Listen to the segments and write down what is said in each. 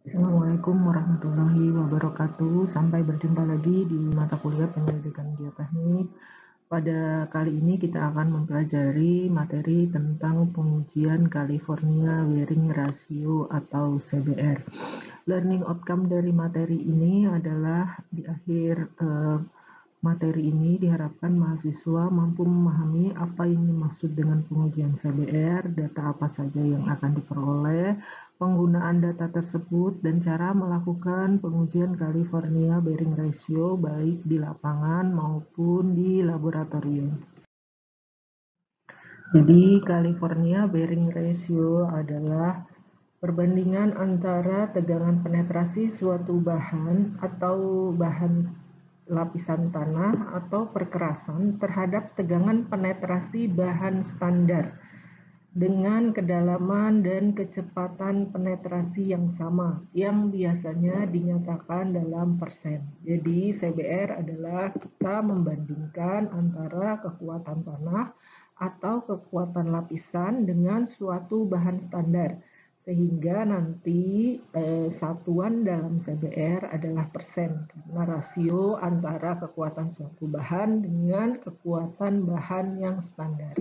Assalamualaikum warahmatullahi wabarakatuh. Sampai berjumpa lagi di mata kuliah penyelidikan geoteknik. Pada kali ini kita akan mempelajari materi tentang pengujian California Bearing Ratio atau CBR. Learning outcome dari materi ini adalah di akhir materi ini diharapkan mahasiswa mampu memahami apa yang dimaksud dengan pengujian CBR, data apa saja yang akan diperoleh, penggunaan data tersebut, dan cara melakukan pengujian California Bearing Ratio baik di lapangan maupun di laboratorium. Jadi California Bearing Ratio adalah perbandingan antara tegangan penetrasi suatu bahan atau bahan lapisan tanah atau perkerasan terhadap tegangan penetrasi bahan standar dengan kedalaman dan kecepatan penetrasi yang sama, yang biasanya dinyatakan dalam persen. Jadi CBR adalah kita membandingkan antara kekuatan tanah atau kekuatan lapisan dengan suatu bahan standar, sehingga nanti satuan dalam CBR adalah persen, karena rasio antara kekuatan suatu bahan dengan kekuatan bahan yang standar.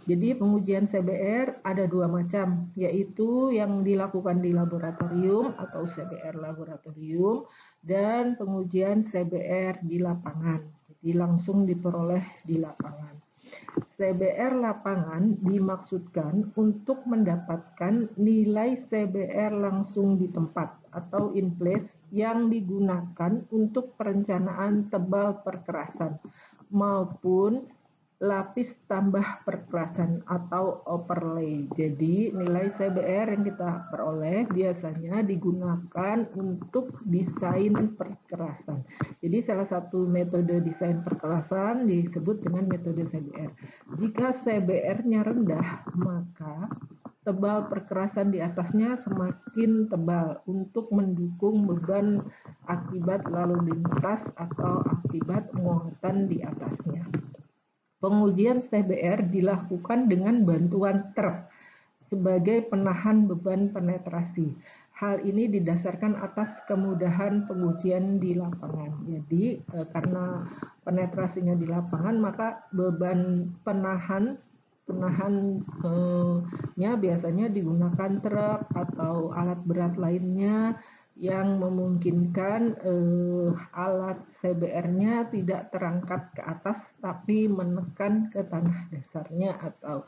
Jadi pengujian CBR ada dua macam, yaitu yang dilakukan di laboratorium atau CBR laboratorium dan pengujian CBR di lapangan. Jadi langsung diperoleh di lapangan. CBR lapangan dimaksudkan untuk mendapatkan nilai CBR langsung di tempat atau in place yang digunakan untuk perencanaan tebal perkerasan maupun lapis tambah perkerasan atau overlay. Jadi nilai CBR yang kita peroleh biasanya digunakan untuk desain perkerasan. Jadi salah satu metode desain perkerasan disebut dengan metode CBR. Jika CBR-nya rendah, maka tebal perkerasan di atasnya semakin tebal untuk mendukung beban akibat lalu lintas atau akibat muatan di atasnya. Pengujian CBR dilakukan dengan bantuan truk sebagai penahan beban penetrasi. Hal ini didasarkan atas kemudahan pengujian di lapangan. Jadi karena penetrasinya di lapangan, maka beban penahannya biasanya digunakan truk atau alat berat lainnya yang memungkinkan alat CBR-nya tidak terangkat ke atas tapi menekan ke tanah dasarnya atau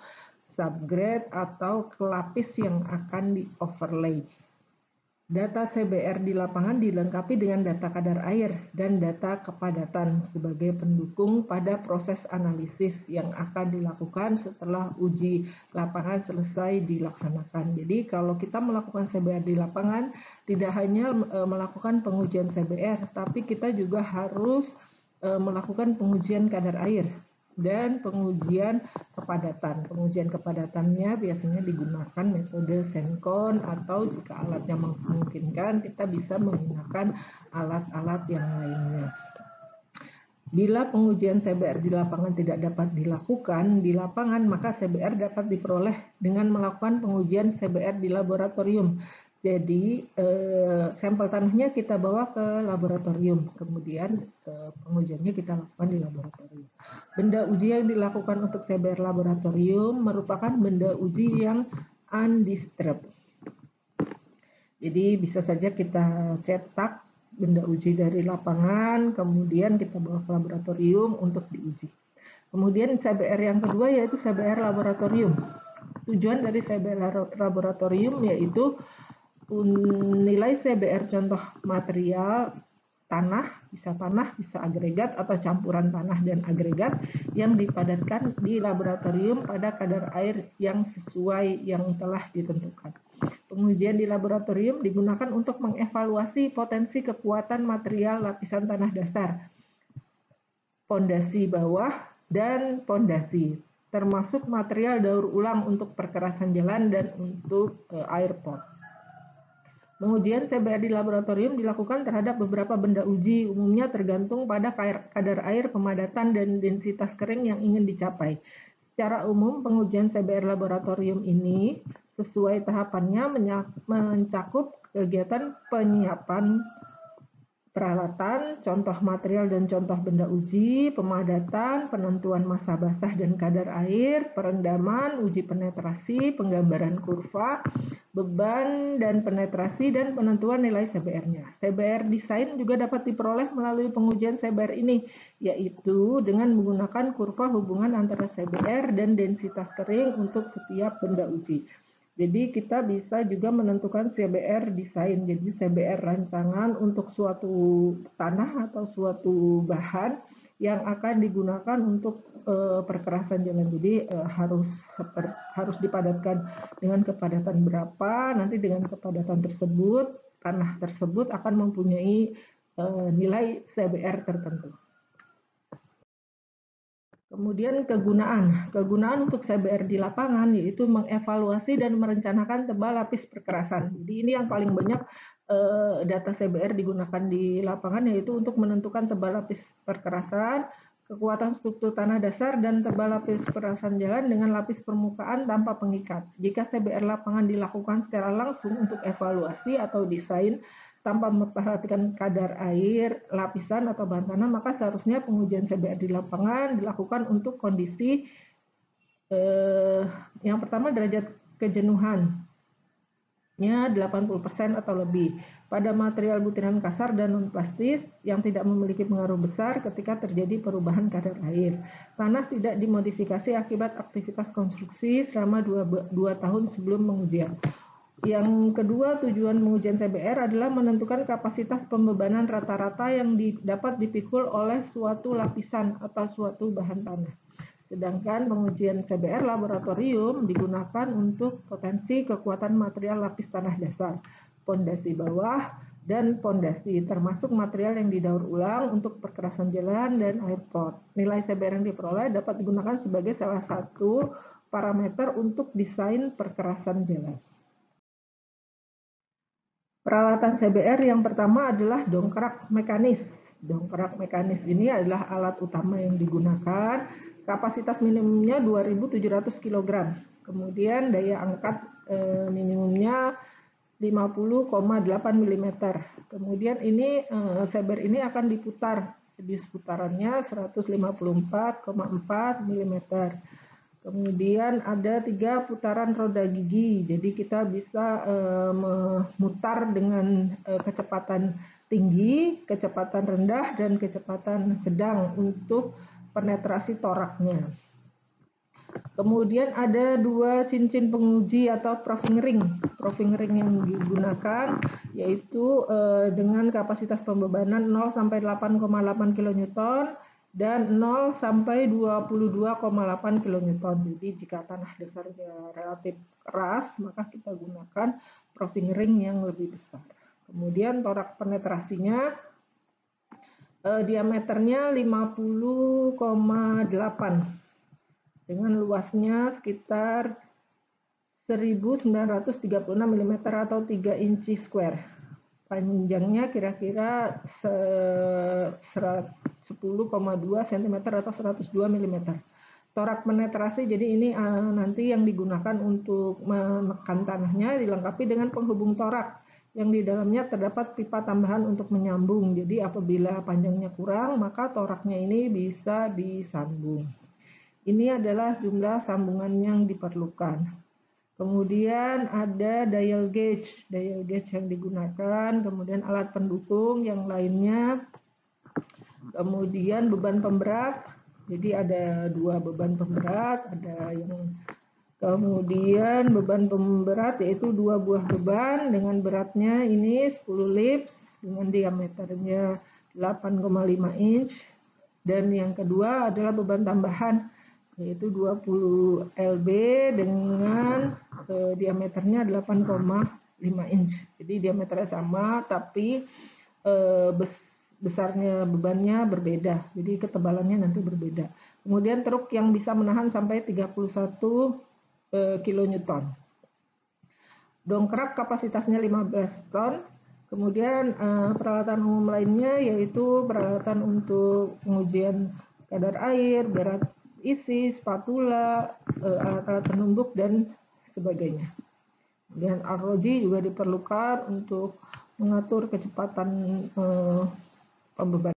subgrade atau ke lapis yang akan di overlay. Data CBR di lapangan dilengkapi dengan data kadar air dan data kepadatan sebagai pendukung pada proses analisis yang akan dilakukan setelah uji lapangan selesai dilaksanakan. Jadi kalau kita melakukan CBR di lapangan, tidak hanya melakukan pengujian CBR, tapi kita juga harus melakukan pengujian kadar air dan pengujian kepadatan. Pengujian kepadatannya biasanya digunakan metode Sencon atau jika alatnya memungkinkan kita bisa menggunakan alat-alat yang lainnya. Bila pengujian CBR di lapangan tidak dapat dilakukan di lapangan, maka CBR dapat diperoleh dengan melakukan pengujian CBR di laboratorium. Jadi sampel tanahnya kita bawa ke laboratorium, kemudian pengujiannya kita lakukan di laboratorium. Benda uji yang dilakukan untuk CBR laboratorium merupakan benda uji yang undisturbed. Jadi bisa saja kita cetak benda uji dari lapangan, kemudian kita bawa ke laboratorium untuk diuji. Kemudian CBR yang kedua yaitu CBR laboratorium. Tujuan dari CBR laboratorium yaitu nilai CBR contoh material tanah, bisa agregat atau campuran tanah dan agregat yang dipadatkan di laboratorium pada kadar air yang sesuai yang telah ditentukan. Pengujian di laboratorium digunakan untuk mengevaluasi potensi kekuatan material lapisan tanah dasar, pondasi bawah, dan pondasi, termasuk material daur ulang untuk perkerasan jalan dan untuk airport. Pengujian CBR di laboratorium dilakukan terhadap beberapa benda uji, umumnya tergantung pada kadar air, pemadatan, dan densitas kering yang ingin dicapai. Secara umum, pengujian CBR laboratorium ini sesuai tahapannya mencakup kegiatan penyiapan peralatan, contoh material dan contoh benda uji, pemadatan, penentuan massa basah dan kadar air, perendaman, uji penetrasi, penggambaran kurva, beban dan penetrasi, dan penentuan nilai CBR-nya. CBR desain juga dapat diperoleh melalui pengujian CBR ini, yaitu dengan menggunakan kurva hubungan antara CBR dan densitas kering untuk setiap benda uji. Jadi kita bisa juga menentukan CBR desain, jadi CBR rancangan untuk suatu tanah atau suatu bahan yang akan digunakan untuk perkerasan jalan. Jadi harus dipadatkan dengan kepadatan berapa, nanti dengan kepadatan tersebut, tanah tersebut akan mempunyai nilai CBR tertentu. Kemudian kegunaan untuk CBR di lapangan yaitu mengevaluasi dan merencanakan tebal lapis perkerasan. Jadi ini yang paling banyak data CBR digunakan di lapangan, yaitu untuk menentukan tebal lapis perkerasan, kekuatan struktur tanah dasar, dan tebal lapis perkerasan jalan dengan lapis permukaan tanpa pengikat. Jika CBR lapangan dilakukan secara langsung untuk evaluasi atau desain tanpa memperhatikan kadar air, lapisan, atau bahan tanah, maka seharusnya pengujian CBR di lapangan dilakukan untuk kondisi yang pertama derajat kejenuhannya 80% atau lebih pada material butiran kasar dan non-plastis yang tidak memiliki pengaruh besar ketika terjadi perubahan kadar air. Tanah tidak dimodifikasi akibat aktivitas konstruksi selama 2 tahun sebelum pengujian. Yang kedua, tujuan pengujian CBR adalah menentukan kapasitas pembebanan rata-rata yang dapat dipikul oleh suatu lapisan atau suatu bahan tanah. Sedangkan pengujian CBR laboratorium digunakan untuk potensi kekuatan material lapis tanah dasar, pondasi bawah, dan pondasi, termasuk material yang didaur ulang untuk perkerasan jalan dan airport. Nilai CBR yang diperoleh dapat digunakan sebagai salah satu parameter untuk desain perkerasan jalan. Peralatan CBR yang pertama adalah dongkrak mekanis. Dongkrak mekanis ini adalah alat utama yang digunakan. Kapasitas minimumnya 2.700 kg. Kemudian daya angkat minimumnya 50,8 mm. Kemudian ini CBR ini akan diputar. Jadi putarannya 154,4 mm. Kemudian ada 3 putaran roda gigi, jadi kita bisa memutar dengan kecepatan tinggi, kecepatan rendah, dan kecepatan sedang untuk penetrasi toraknya. Kemudian ada 2 cincin penguji atau proving ring. Proving ring yang digunakan yaitu dengan kapasitas pembebanan 0 sampai 8,8 kN dan 0 sampai 22,8 kN. Jadi jika tanah dasarnya relatif keras, maka kita gunakan proving ring yang lebih besar. Kemudian torak penetrasinya diameternya 50,8 dengan luasnya sekitar 1936 mm atau 3 inci square. Panjangnya kira-kira 10,2 cm atau 102 mm. Torak penetrasi, jadi ini nanti yang digunakan untuk menekan tanahnya dilengkapi dengan penghubung torak yang di dalamnya terdapat pipa tambahan untuk menyambung. Jadi apabila panjangnya kurang, maka toraknya ini bisa disambung. Ini adalah jumlah sambungan yang diperlukan. Kemudian ada dial gauge yang digunakan, kemudian alat pendukung yang lainnya. Kemudian beban pemberat, jadi ada 2 beban pemberat, ada yang kemudian beban pemberat yaitu 2 buah beban dengan beratnya ini 10 libs dengan diameternya 8,5 inch, dan yang kedua adalah beban tambahan yaitu 20 lb dengan diameternya 8,5 inch. Jadi diameternya sama tapi besarnya bebannya berbeda, jadi ketebalannya nanti berbeda. Kemudian truk yang bisa menahan sampai 31 kN. Dongkrak kapasitasnya 15 ton. Kemudian peralatan umum lainnya yaitu peralatan untuk pengujian kadar air, berat isi, spatula, alat-alat penumbuk, dan sebagainya. Kemudian arloji juga diperlukan untuk mengatur kecepatan pembebanan.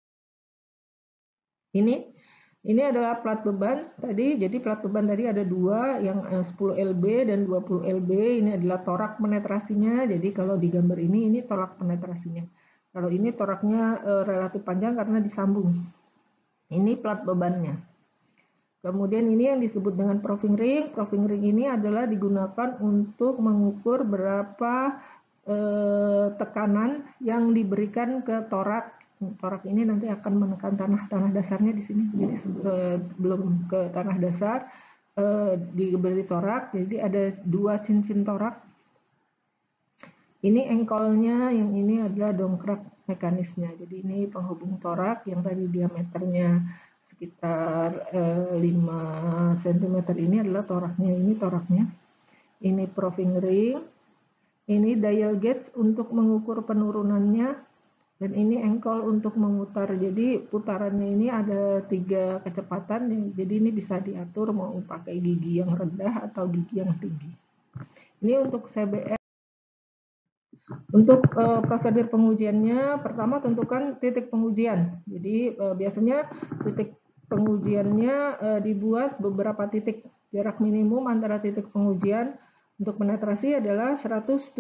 Ini adalah plat beban tadi. Jadi plat beban tadi ada dua, yang 10 lb dan 20 lb. Ini adalah torak penetrasinya. Jadi kalau di gambar ini torak penetrasinya. Kalau ini toraknya relatif panjang karena disambung. Ini plat bebannya. Kemudian ini yang disebut dengan proving ring. Proving ring ini adalah digunakan untuk mengukur berapa tekanan yang diberikan ke torak. Torak ini nanti akan menekan tanah dasarnya di sini. Jadi belum ke tanah dasar diberi torak. Jadi ada dua cincin torak. Ini engkolnya, yang ini adalah dongkrak mekanisnya. Jadi ini penghubung torak yang tadi diameternya sekitar 5 cm ini adalah toraknya. Ini toraknya. Ini proving ring. Ini dial gauge untuk mengukur penurunannya. Dan ini engkol untuk memutar. Jadi putarannya ini ada 3 kecepatan. Jadi ini bisa diatur mau pakai gigi yang rendah atau gigi yang tinggi. Ini untuk CBR. Untuk prosedur pengujiannya, pertama tentukan titik pengujian. Jadi biasanya titik pengujiannya dibuat beberapa titik. Jarak minimum antara titik pengujian untuk penetrasi adalah 175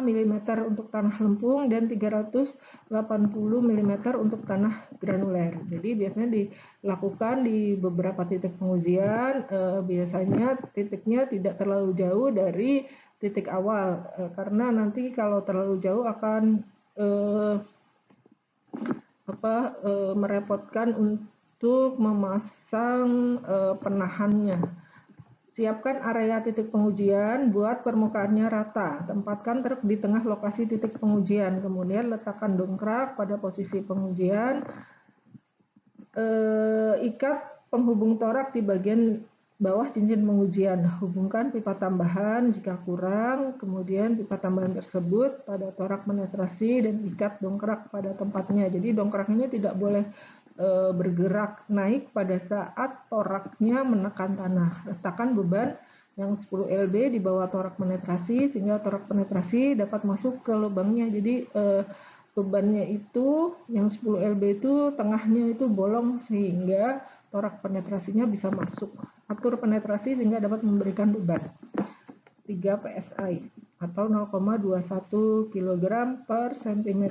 mm untuk tanah lempung dan 380 mm untuk tanah granuler. Jadi biasanya dilakukan di beberapa titik pengujian. Biasanya titiknya tidak terlalu jauh dari titik awal, karena nanti kalau terlalu jauh akan merepotkan untuk memasang penahannya. Siapkan area titik pengujian, buat permukaannya rata. Tempatkan truk di tengah lokasi titik pengujian. Kemudian letakkan dongkrak pada posisi pengujian. Ikat penghubung torak di bagian bawah cincin pengujian. Hubungkan pipa tambahan jika kurang. Kemudian pipa tambahan tersebut pada torak penetrasi dan ikat dongkrak pada tempatnya. Jadi dongkrak ini tidak boleh bergerak naik pada saat toraknya menekan tanah. Letakkan beban yang 10 lb di bawah torak penetrasi sehingga torak penetrasi dapat masuk ke lubangnya. Jadi bebannya itu yang 10 lb itu tengahnya itu bolong sehingga torak penetrasinya bisa masuk. Atur penetrasi sehingga dapat memberikan beban 3 psi atau 0,21 kg per cm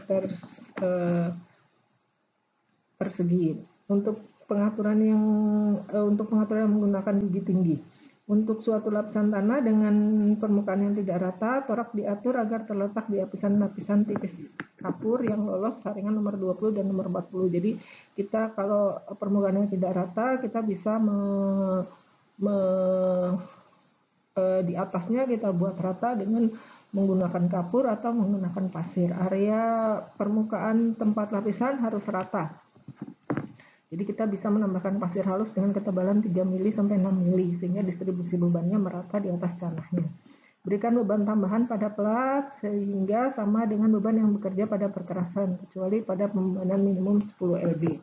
persegi. Untuk pengaturan yang menggunakan gigi tinggi. Untuk suatu lapisan tanah dengan permukaan yang tidak rata, torak diatur agar terletak di lapisan tipis kapur yang lolos saringan nomor 20 dan nomor 40. Jadi kita kalau permukaannya tidak rata, kita bisa di atasnya kita buat rata dengan menggunakan kapur atau menggunakan pasir. Area permukaan tempat lapisan harus rata. Jadi kita bisa menambahkan pasir halus dengan ketebalan 3 mili sampai 6 mili sehingga distribusi bebannya merata di atas tanahnya. Berikan beban tambahan pada plat sehingga sama dengan beban yang bekerja pada perkerasan, kecuali pada pembebanan minimum 10 lb.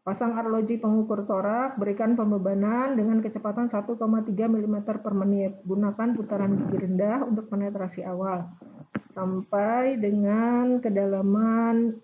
Pasang arloji pengukur torak, berikan pembebanan dengan kecepatan 1,3 mm per menit. Gunakan putaran gigi rendah untuk penetrasi awal sampai dengan kedalaman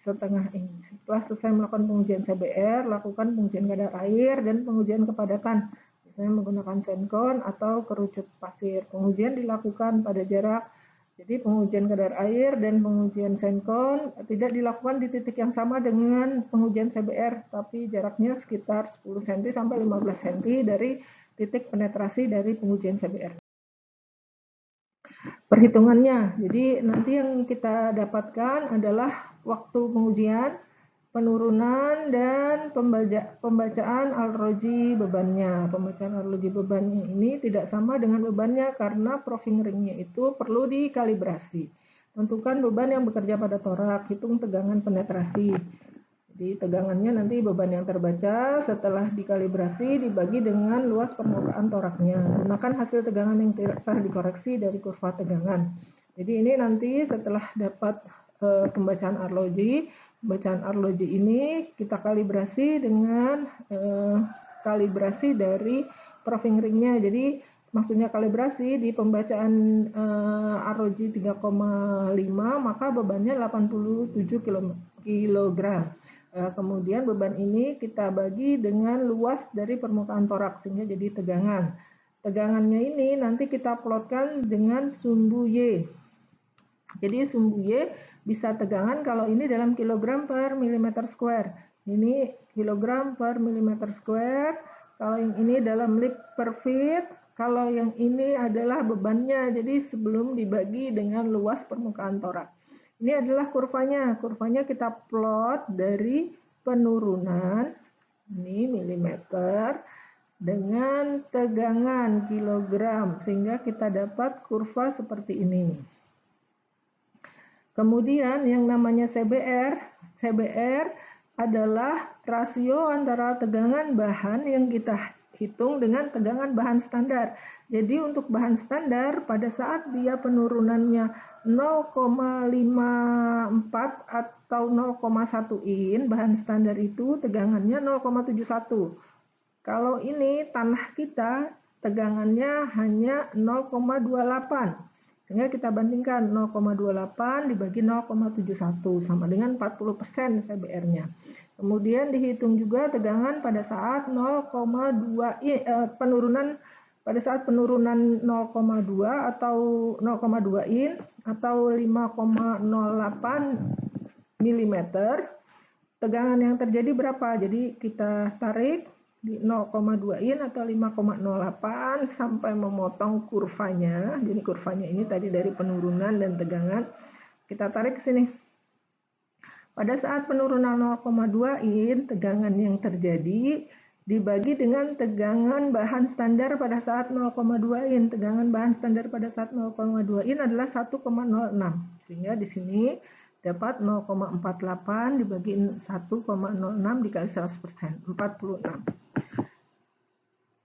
setengah inch. Setelah selesai melakukan pengujian CBR, lakukan pengujian kadar air dan pengujian kepadatan, misalnya menggunakan senkon atau kerucut pasir. Pengujian dilakukan pada jarak, jadi pengujian kadar air dan pengujian senkon tidak dilakukan di titik yang sama dengan pengujian CBR, tapi jaraknya sekitar 10 cm sampai 15 cm dari titik penetrasi dari pengujian CBR. Perhitungannya, jadi nanti yang kita dapatkan adalah waktu pengujian, penurunan, dan pembacaan arloji bebannya. Pembacaan arloji bebannya ini tidak sama dengan bebannya karena proving ringnya itu perlu dikalibrasi. Tentukan beban yang bekerja pada torak, hitung tegangan penetrasi. Jadi tegangannya nanti beban yang terbaca setelah dikalibrasi dibagi dengan luas permukaan toraknya. Gunakan hasil tegangan yang telah dikoreksi dari kurva tegangan. Jadi ini nanti setelah dapat pembacaan arloji ini kita kalibrasi dengan kalibrasi dari proving ringnya. Jadi maksudnya kalibrasi di pembacaan ROG 3,5, maka bebannya 87 kg. Kemudian beban ini kita bagi dengan luas dari permukaan toraks sehingga jadi tegangan. Tegangannya ini nanti kita plotkan dengan sumbu Y. Jadi sumbu Y bisa tegangan kalau ini dalam kilogram per milimeter square. Ini kilogram per milimeter square. Kalau yang ini dalam lib per feet. Kalau yang ini adalah bebannya. Jadi sebelum dibagi dengan luas permukaan toraks. Ini adalah kurvanya. Kurvanya kita plot dari penurunan. Ini milimeter. Dengan tegangan kilogram. Sehingga kita dapat kurva seperti ini. Kemudian yang namanya CBR adalah rasio antara tegangan bahan yang kita hitung dengan tegangan bahan standar. Jadi untuk bahan standar pada saat dia penurunannya 0,54 atau 0,1 in, bahan standar itu tegangannya 0,71. Kalau ini tanah kita tegangannya hanya 0,28. Sehingga kita bandingkan 0,28 dibagi 0,71 sama dengan 40% CBR-nya. Kemudian dihitung juga tegangan pada saat 0,2 penurunan pada saat penurunan 0,2 atau 0,2 in atau 5,08 mm. Tegangan yang terjadi berapa? Jadi kita tarik di 0,2 in atau 5,08 sampai memotong kurvanya. Jadi kurvanya ini tadi dari penurunan dan tegangan. Kita tarik ke sini. Pada saat penurunan 0,2 in, tegangan yang terjadi dibagi dengan tegangan bahan standar pada saat 0,2 in. Tegangan bahan standar pada saat 0,2 in adalah 1,06. Sehingga di sini dapat 0,48 dibagi 1,06 dikali 100%, 46.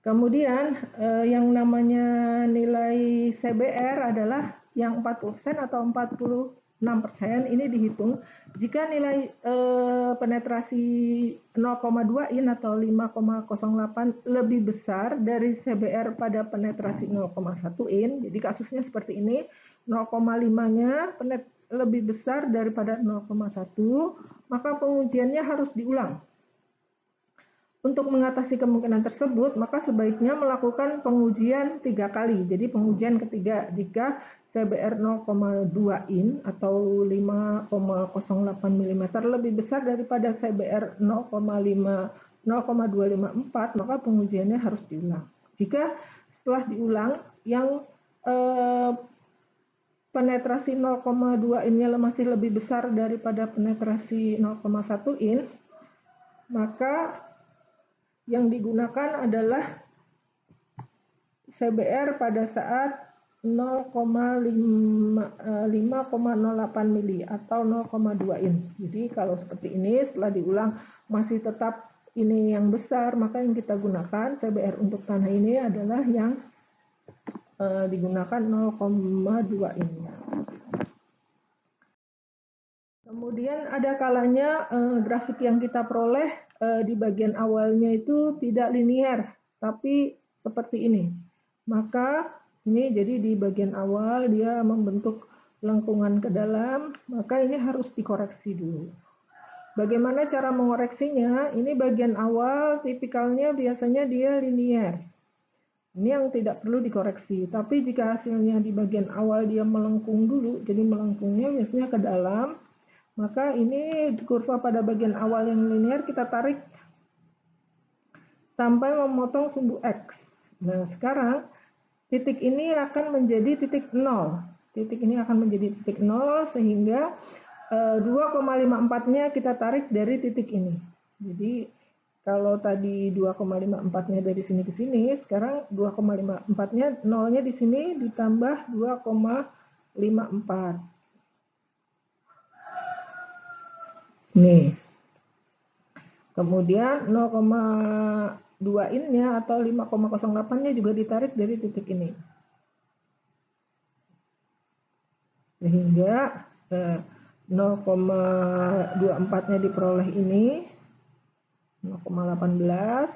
Kemudian yang namanya nilai CBR adalah yang 40% atau 46% ini dihitung jika nilai penetrasi 0,2 in atau 5,08 lebih besar dari CBR pada penetrasi 0,1 in. Jadi kasusnya seperti ini, 0,5-nya lebih besar daripada 0,1, maka pengujiannya harus diulang. Untuk mengatasi kemungkinan tersebut, maka sebaiknya melakukan pengujian 3 kali. Jadi pengujian ketiga jika CBR 0,2 in atau 5,08 mm lebih besar daripada CBR 0,254, maka pengujiannya harus diulang. Jika setelah diulang yang penetrasi 0,2 in-nya masih lebih besar daripada penetrasi 0,1 in, maka yang digunakan adalah CBR pada saat 5,08 mili atau 0,2 in. Jadi kalau seperti ini setelah diulang masih tetap ini yang besar, maka yang kita gunakan CBR untuk tanah ini adalah yang digunakan 0,2 in. Kemudian ada kalanya grafik yang kita peroleh di bagian awalnya itu tidak linear, tapi seperti ini. Maka ini jadi di bagian awal dia membentuk lengkungan ke dalam, maka ini harus dikoreksi dulu. Bagaimana cara mengoreksinya? Ini bagian awal tipikalnya biasanya dia linear. Ini yang tidak perlu dikoreksi. Tapi jika hasilnya di bagian awal dia melengkung dulu, jadi melengkungnya biasanya ke dalam, maka ini kurva pada bagian awal yang linear kita tarik sampai memotong sumbu X. Nah, sekarang titik ini akan menjadi titik 0. Titik ini akan menjadi titik 0 sehingga 2,54-nya kita tarik dari titik ini. Jadi kalau tadi 2,54-nya dari sini ke sini, sekarang 2,54-nya 0-nya di sini ditambah 2,54. Nih. Kemudian 0,2 in-nya atau 5,08-nya juga ditarik dari titik ini. Sehingga 0,24-nya diperoleh ini 0,18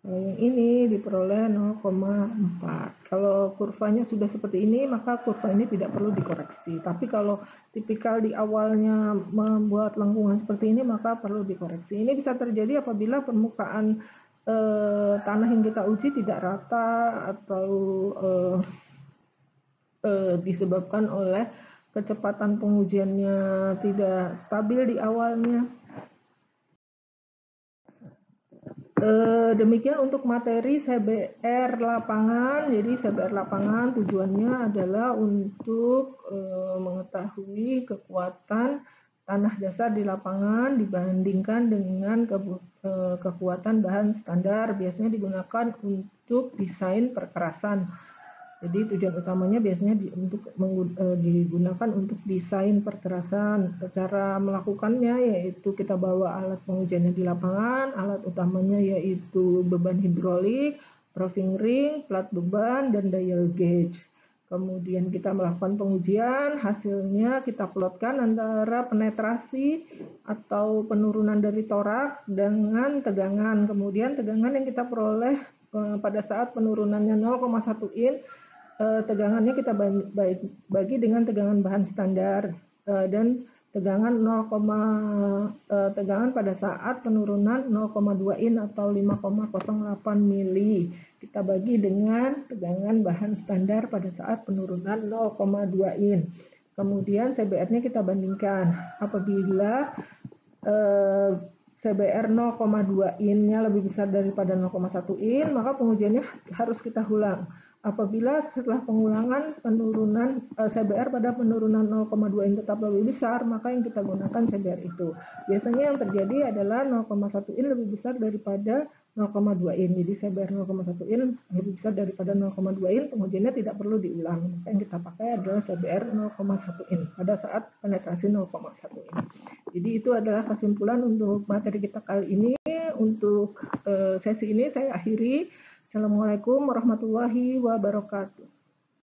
Kalau yang ini diperoleh 0,4. Kalau kurvanya sudah seperti ini, maka kurva ini tidak perlu dikoreksi. Tapi kalau tipikal di awalnya membuat lengkungan seperti ini, maka perlu dikoreksi. Ini bisa terjadi apabila permukaan tanah yang kita uji tidak rata atau disebabkan oleh kecepatan pengujiannya tidak stabil di awalnya. Demikian untuk materi CBR lapangan. Jadi CBR lapangan tujuannya adalah untuk mengetahui kekuatan tanah dasar di lapangan dibandingkan dengan kekuatan bahan standar. Biasanya digunakan untuk desain perkerasan. Jadi tujuan utamanya biasanya digunakan untuk desain perkerasan. Cara melakukannya yaitu kita bawa alat pengujiannya di lapangan. Alat utamanya yaitu beban hidrolik, proving ring, plat beban, dan dial gauge. Kemudian kita melakukan pengujian, hasilnya kita plotkan antara penetrasi atau penurunan dari torak dengan tegangan. Kemudian tegangan yang kita peroleh pada saat penurunannya 0,1 in, tegangannya kita bagi dengan tegangan bahan standar dan tegangan tegangan pada saat penurunan 0,2 in atau 5,08 mili kita bagi dengan tegangan bahan standar pada saat penurunan 0,2 in. Kemudian CBR-nya kita bandingkan. Apabila CBR 0,2 in-nya lebih besar daripada 0,1 in, maka pengujiannya harus kita ulang. Apabila setelah pengulangan penurunan CBR pada penurunan 0,2 in tetap lebih besar, maka yang kita gunakan CBR itu. Biasanya yang terjadi adalah 0,1 in lebih besar daripada 0,2 in. Jadi CBR 0,1 in lebih besar daripada 0,2 in, pengujiannya tidak perlu diulang. Maka yang kita pakai adalah CBR 0,1 in pada saat penetrasi 0,1 in. Jadi itu adalah kesimpulan untuk materi kita kali ini. Untuk sesi ini saya akhiri. Assalamualaikum warahmatullahi wabarakatuh.